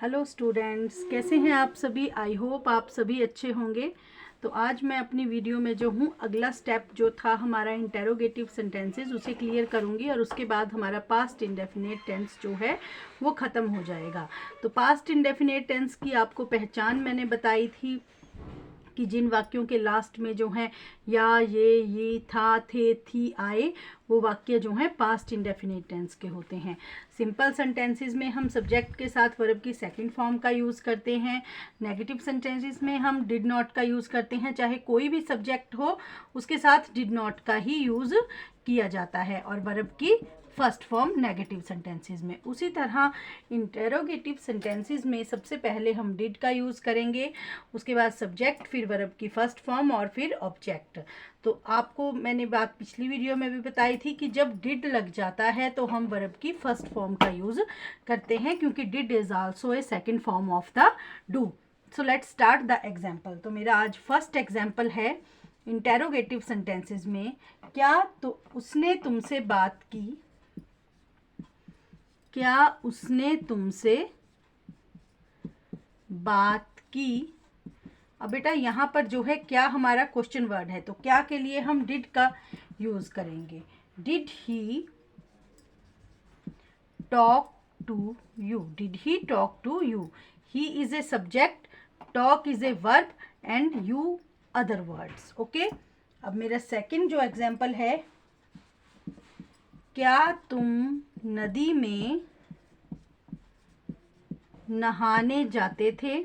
Hello students, कैसे हैं आप सभी। आई होप आप सभी अच्छे होंगे। तो आज मैं अपनी वीडियो में जो हूँ अगला स्टेप जो था हमारा इंटेरोगेटिव सेंटेंसेस उसे क्लियर करूँगी और उसके बाद हमारा पास्ट इंडेफिनिट टेंस जो है वो ख़त्म हो जाएगा। तो पास्ट इंडेफिनिट टेंस की आपको पहचान मैंने बताई थी कि जिन वाक्यों के लास्ट में जो है या ये था थे थी आए वो वाक्य जो हैं पास्ट इंडेफिनिट टेंस के होते हैं। सिंपल सेंटेंसेस में हम सब्जेक्ट के साथ वर्ब की सेकंड फॉर्म का यूज़ करते हैं। नेगेटिव सेंटेंसेस में हम डिड नॉट का यूज़ करते हैं। चाहे कोई भी सब्जेक्ट हो उसके साथ डिड नॉट का ही यूज़ किया जाता है और वर्ब की फर्स्ट फॉर्म नेगेटिव सेंटेंसेस में। उसी तरह इंटेरोगेटिव सेंटेंसेस में सबसे पहले हम डिड का यूज़ करेंगे, उसके बाद सब्जेक्ट, फिर वर्ब की फर्स्ट फॉर्म और फिर ऑब्जेक्ट। तो आपको मैंने बात पिछली वीडियो में भी बताई थी कि जब डिड लग जाता है तो हम वर्ब की फर्स्ट फॉर्म का यूज़ करते हैं क्योंकि did is also a second form of the do. So let's start the example. तो मेरा आज फर्स्ट एग्जाम्पल है इंटेरोगेटिव सेंटेंसेस में, क्या तो उसने तुमसे बात की, क्या उसने तुमसे बात की। अब बेटा यहाँ पर जो है क्या हमारा क्वेश्चन वर्ड है, तो क्या के लिए हम डिड का यूज करेंगे। Did he talk to you, did he talk to you. He is a subject, talk is a verb and you other words. Okay, अब मेरा सेकंड जो एग्जाम्पल है, क्या तुम नदी में नहाने जाते थे,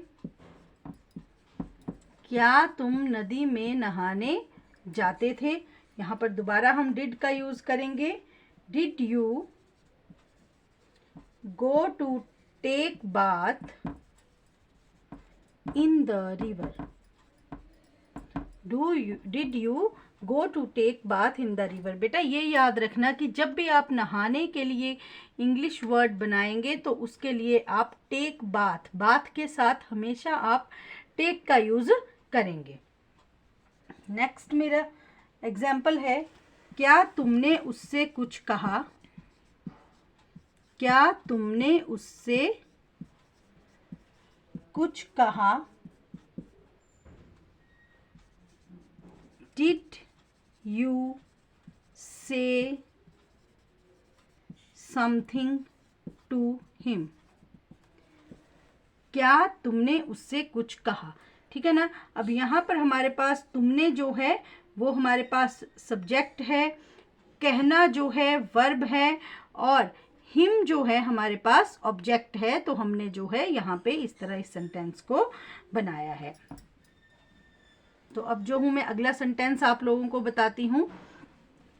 क्या तुम नदी में नहाने जाते थे। यहाँ पर दोबारा हम डिड का यूज करेंगे। Did you go to take bath in the river, did you go to take bath in the river. बेटा ये याद रखना कि जब भी आप नहाने के लिए इंग्लिश वर्ड बनाएंगे तो उसके लिए आप टेक बाथ, बाथ के साथ हमेशा आप टेक का यूज करेंगे। नेक्स्ट मेरा एग्जाम्पल है, क्या तुमने उससे कुछ कहा, क्या तुमने उससे कुछ कहा। Did you say something to him, क्या तुमने उससे कुछ कहा। ठीक है ना। अब यहाँ पर हमारे पास तुमने जो है वो हमारे पास सब्जेक्ट है, कहना जो है वर्ब है और हिम जो है हमारे पास ऑब्जेक्ट है। तो हमने जो है यहाँ पे इस तरह इस सेंटेंस को बनाया है। तो अब जो हूँ मैं अगला सेंटेंस आप लोगों को बताती हूँ।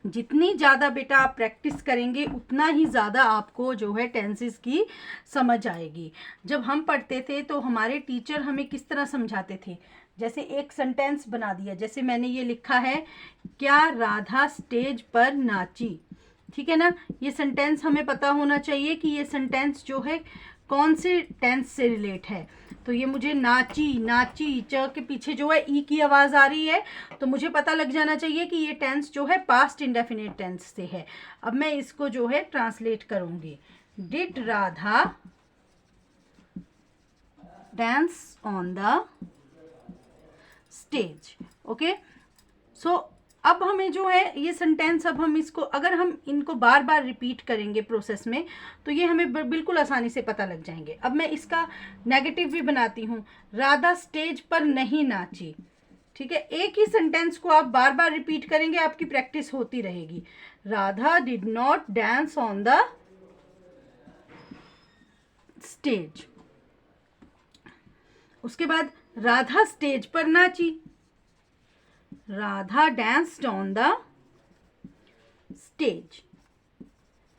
जितनी ज़्यादा बेटा आप प्रैक्टिस करेंगे उतना ही ज़्यादा आपको जो है टेंसेस की समझ आएगी। जब हम पढ़ते थे तो हमारे टीचर हमें किस तरह समझाते थे, जैसे एक सेंटेंस बना दिया, जैसे मैंने ये लिखा है, क्या राधा स्टेज पर नाची। ठीक है ना। ये सेंटेंस हमें पता होना चाहिए कि ये सेंटेंस जो है कौन से टेंस से रिलेट है। तो ये मुझे नाची, नाची च के पीछे जो है ई की आवाज़ आ रही है, तो मुझे पता लग जाना चाहिए कि ये टेंस जो है पास्ट इंडेफिनिट टेंस से है। अब मैं इसको जो है ट्रांसलेट करूंगी। Did Radha dance on the stage. Okay, so अब हमें जो है ये सेंटेंस, अब हम इसको अगर हम इनको बार बार रिपीट करेंगे प्रोसेस में तो ये हमें बिल्कुल आसानी से पता लग जाएंगे। अब मैं इसका नेगेटिव भी बनाती हूँ, राधा स्टेज पर नहीं नाची। ठीक है, एक ही सेंटेंस को आप बार बार रिपीट करेंगे, आपकी प्रैक्टिस होती रहेगी। Radha did not dance on the stage. उसके बाद राधा स्टेज पर नाची, Radha danced on the stage.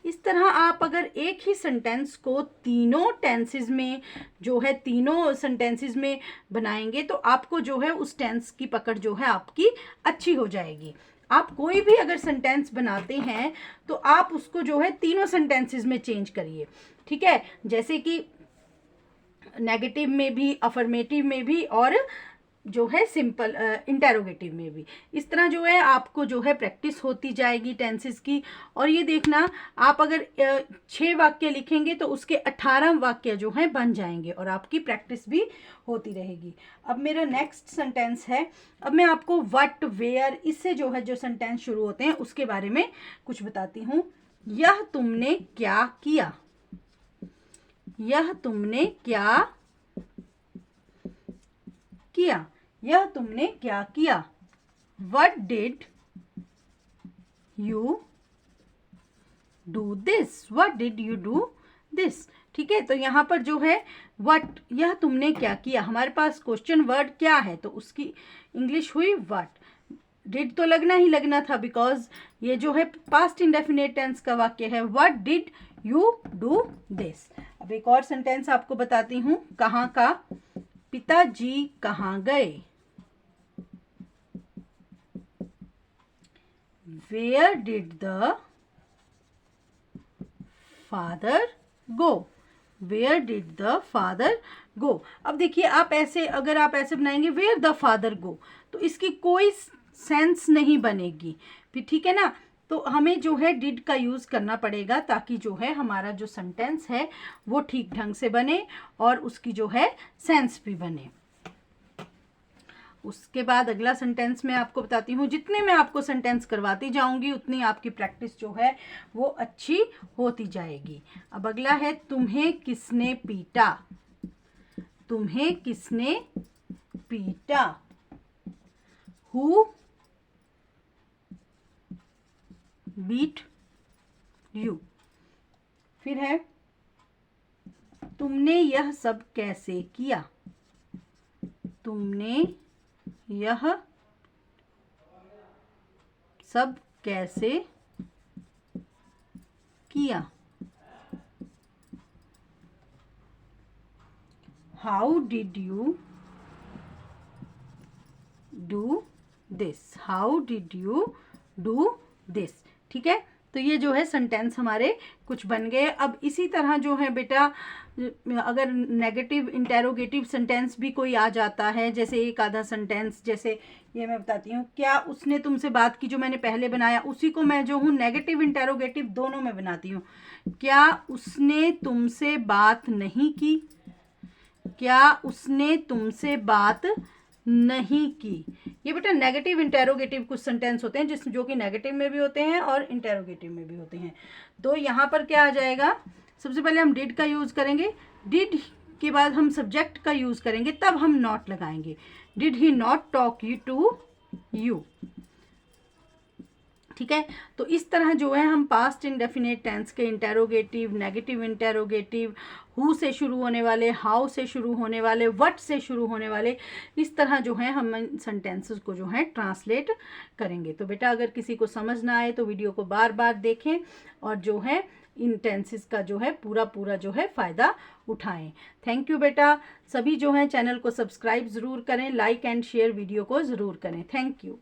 इस तरह आप अगर एक ही सेंटेंस को तीनों टेंसेस में जो है तीनों सेंटेंसेस में बनाएंगे तो आपको जो है उस टेंस की पकड़ जो है आपकी अच्छी हो जाएगी। आप कोई भी अगर सेंटेंस बनाते हैं तो आप उसको जो है तीनों सेंटेंसेस में चेंज करिए। ठीक है, जैसे कि नेगेटिव में भी, अफर्मेटिव में भी और जो है सिंपल इंटेरोगेटिव में भी। इस तरह जो है आपको जो है प्रैक्टिस होती जाएगी टेंसेस की। और ये देखना, आप अगर 6 वाक्य लिखेंगे तो उसके 18 वाक्य जो हैं बन जाएंगे और आपकी प्रैक्टिस भी होती रहेगी। अब मेरा नेक्स्ट सेंटेंस है, अब मैं आपको व्हाट, वेयर, इससे जो है जो सेंटेंस शुरू होते हैं उसके बारे में कुछ बताती हूँ। यह तुमने क्या किया, यह तुमने क्या किया, यह तुमने क्या किया। What did you do this? What did you do this? ठीक है, तो यहाँ पर जो है what, यह तुमने क्या किया, हमारे पास क्वेश्चन वर्ड क्या है तो उसकी इंग्लिश हुई what। डिड तो लगना ही लगना था बिकॉज ये जो है पास्ट इंडेफिनिट टेंस का वाक्य है। What did you do this. अब एक और सेंटेंस आपको बताती हूँ, कहाँ का, पिताजी कहाँ गए, where did the father go, where did the father go. अब देखिए आप ऐसे, अगर आप ऐसे बनाएंगे वेयर द फादर गो तो इसकी कोई सेंस नहीं बनेगी फिर, ठीक है ना। तो हमें जो है डिड का यूज़ करना पड़ेगा ताकि जो है हमारा जो सेंटेंस है वो ठीक ढंग से बने और उसकी जो है सेंस भी बने। उसके बाद अगला सेंटेंस मैं आपको बताती हूँ। जितने मैं आपको सेंटेंस करवाती जाऊंगी उतनी आपकी प्रैक्टिस जो है वो अच्छी होती जाएगी। अब अगला है, तुम्हें किसने पीटा, तुम्हें किसने पीटा। Who beat you। फिर है, तुमने यह सब कैसे किया, तुमने यह सब कैसे किया। How did you do this? How did you do this? ठीक है, तो ये जो है सेंटेंस हमारे कुछ बन गए। अब इसी तरह जो है बेटा, अगर नेगेटिव इंटेरोगेटिव सेंटेंस भी कोई आ जाता है, जैसे एक आधा सेंटेंस, जैसे ये मैं बताती हूँ, क्या उसने तुमसे बात की, जो मैंने पहले बनाया उसी को मैं जो हूँ नेगेटिव इंटेरोगेटिव दोनों में बनाती हूँ। क्या उसने तुमसे बात नहीं की, क्या उसने तुमसे बात नहीं की। ये बेटा नेगेटिव इंटेरोगेटिव कुछ सेंटेंस होते हैं जो कि नेगेटिव में भी होते हैं और इंटेरोगेटिव में भी होते हैं। तो यहाँ पर क्या आ जाएगा, सबसे पहले हम डिड का यूज़ करेंगे, डिड के बाद हम सब्जेक्ट का यूज़ करेंगे, तब हम नॉट लगाएंगे। Did he not talk you to you. ठीक है, तो इस तरह जो है हम पास्ट इंडेफिनिट टेंस के इंटेरोगेटिव, नेगेटिव इंटेरोगेटिव, हु से शुरू होने वाले, हाउ से शुरू होने वाले, व्हाट से शुरू होने वाले, इस तरह जो है हम सेंटेंसेस को जो है ट्रांसलेट करेंगे। तो बेटा अगर किसी को समझ ना आए तो वीडियो को बार बार देखें और जो है इन टेंसेस का जो है पूरा जो है फ़ायदा उठाएं। थैंक यू बेटा। सभी जो है चैनल को सब्सक्राइब ज़रूर करें, लाइक एंड शेयर वीडियो को ज़रूर करें। Thank you.